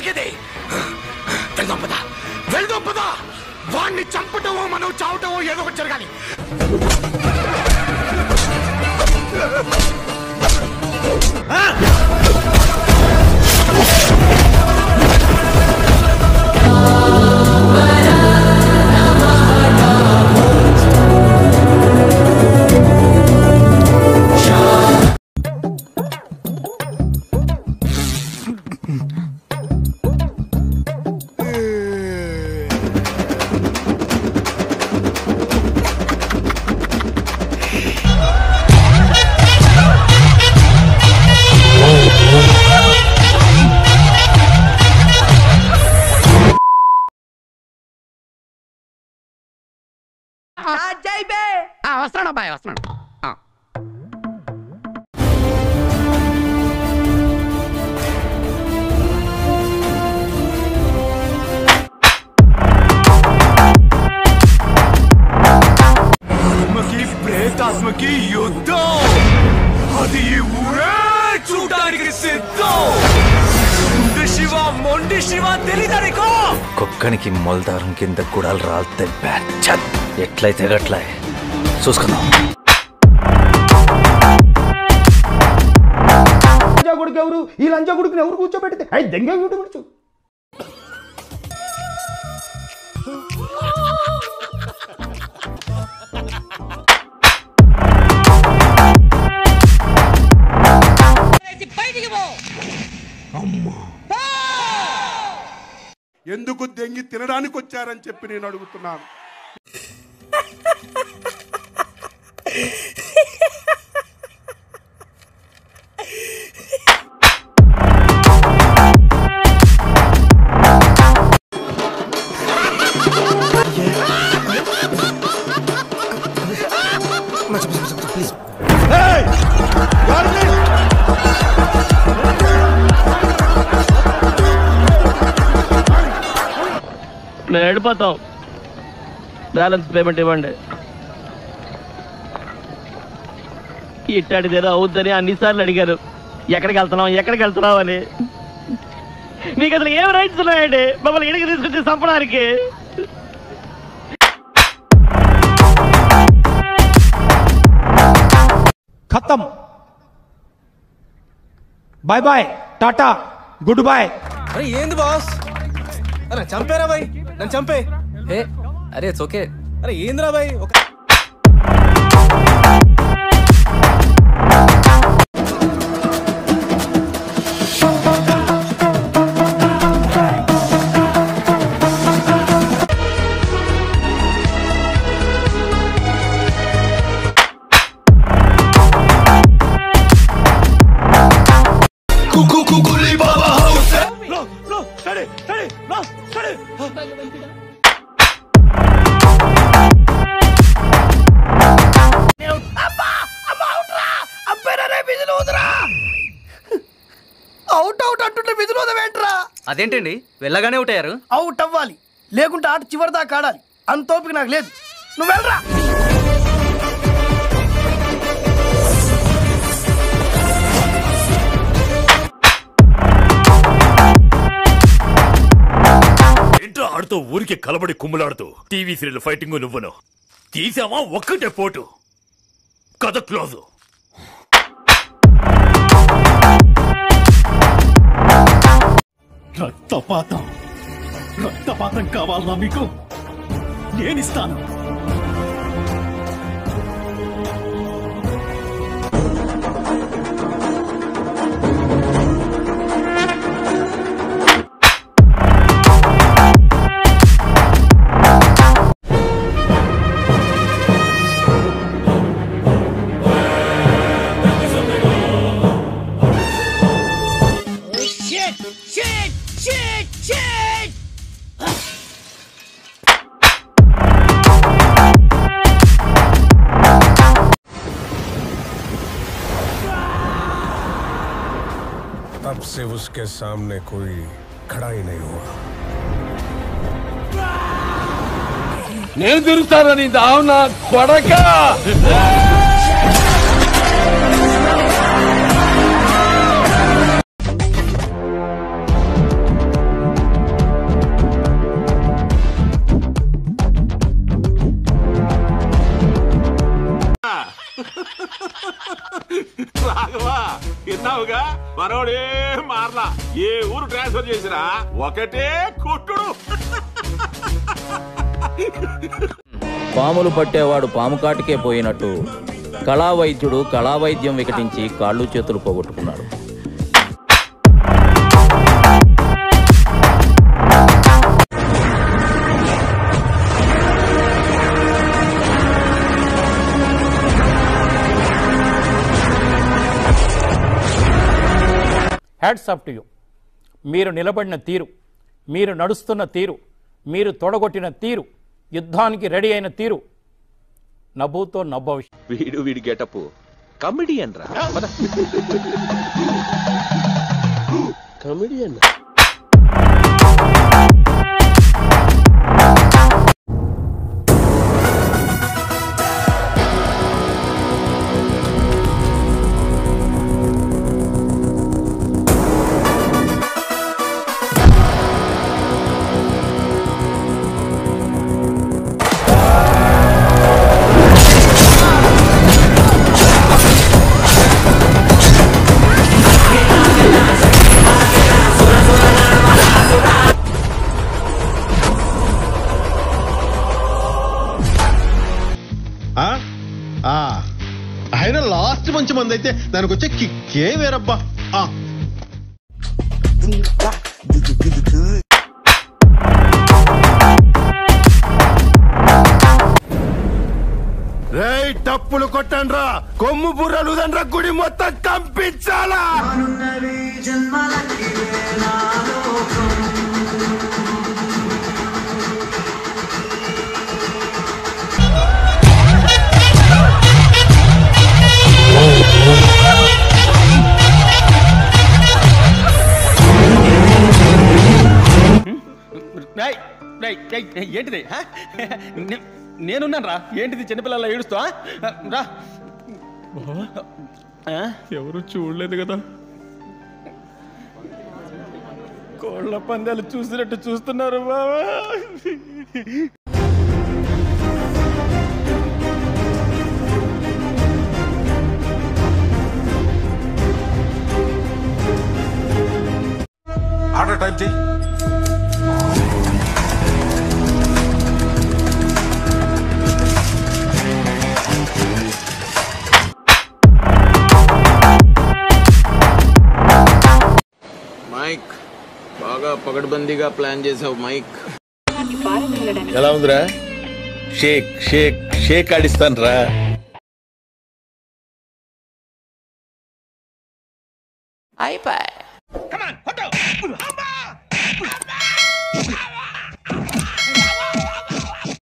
బతికేది. వెళ్దాం పద. వాణ్ణి చంపటమో మనం చావటమో ఏదో ఒకటి జరగాలి. వస్తున్నాడు అబ్బాయి, వస్తున్నాడు. ప్రేతాత్మకి యుద్ధం, అది ఈ ఊరే చూడడానికి సిద్ధం. శివ మొండి శివ తెలియదానికో. కుక్కనికి మొలదారం కింద గుడాలు రాలితే ఎట్లయితే గట్లా చూసుకుందాం. కొడుకు ఎవరు? ఈ లంజా కొడుకుని ఎవరు కూర్చోబెడితే అయి దెంగే కూర్చో. ఎందుకు దెంగి తినడానికి వచ్చారని చెప్పి నేను అడుగుతున్నాను. మేము వెళ్ళిపోతాం, బ్యాలెన్స్ పేమెంట్ ఇవ్వండి. ఇట్టాడిదేదో అవుద్దని అన్నిసార్లు అడిగారు, ఎక్కడికి వెళ్తున్నావు అని. మీకు అసలు ఏం రైట్స్ ఉన్నాయండి మమ్మల్ని ఇడికి తీసుకొచ్చి చంపడానికి? ఖతం, bye bye, tata, good boy. అరే ఏంది బాస్? అరే చంపేరా బాయ్, నన్ను చంపే. అరే ఇట్స్ ఓకే. అరే ఏందిరా బాయ్? అదేంటండి వెళ్ళగానే అవుట్ అయ్యారు? అవుట్ అవ్వాలి, లేకుంటే ఆట చివరిదాకా ఆడాలి. అంత ఓపిక నాకు లేదు. నువ్వు వెళ్ళరా. ఏంట్రా ఆడుతూ ఊరికి కలబడి కుమ్ములాడుతూ టీవీ సీరియల్ ఫైటింగ్ నువ్వును తీసావా? ఒక్కటే పోటు, కథ క్లోజు. రక్తపాతం కావాలన్నా మీకు నేనిస్తాను. तब से उसके सामने कोई खड़ा ही नहीं हुआ. నేను తిరుగుతానని దావునా కొడక. రాఘవా విన్నావుగా మనోడే మారలా ఏ ఊరు ట్రాన్స్ఫర్ చేసినా ఒకటే కొట్టుడు. పాములు పట్టేవాడు పాము కాటికే పోయినట్టు కళావైద్యుడు కళావైద్యం వికటించి కాళ్ళు చేతులు పోగొట్టుకున్నాడు. Hats off to you. మీరు నిలబడిన తీరు, మీరు నడుస్తున్న తీరు, మీరు తొడగొట్టిన తీరు, యుద్ధానికి రెడీ అయిన తీరు నభూతో నభవిష్యత్. వీడి గెటప్ కమెడియన్ రా. కమెడియన్. ఆయన లాస్ట్ మంచి మంది అయితే దానికి వచ్చే కిక్కే వేరబ్బా. రేయ్ టప్పులు కొట్టండ్రా, కొమ్ము బుర్రలు దండ్రా, గుడి మొత్తం కంపించాలా. ఏంటిది? నేనున్నాను రా. ఏంటిది చిన్నపిల్లల ఏడుస్తా రా. ఎవరు చూడలేదు కదా. కోళ్ళ పందాలు చూసినట్టు చూస్తున్నారు బాబా. ఆర్డర్ టైప్ చేయి. మైక్ బాగా పగడ్బందీగా ప్లాన్ చేసావు మైక్. ఎలా ఉందిరా? షేక్ షేక్ షేక్ ఆడిస్తాను రా. అయిపోయి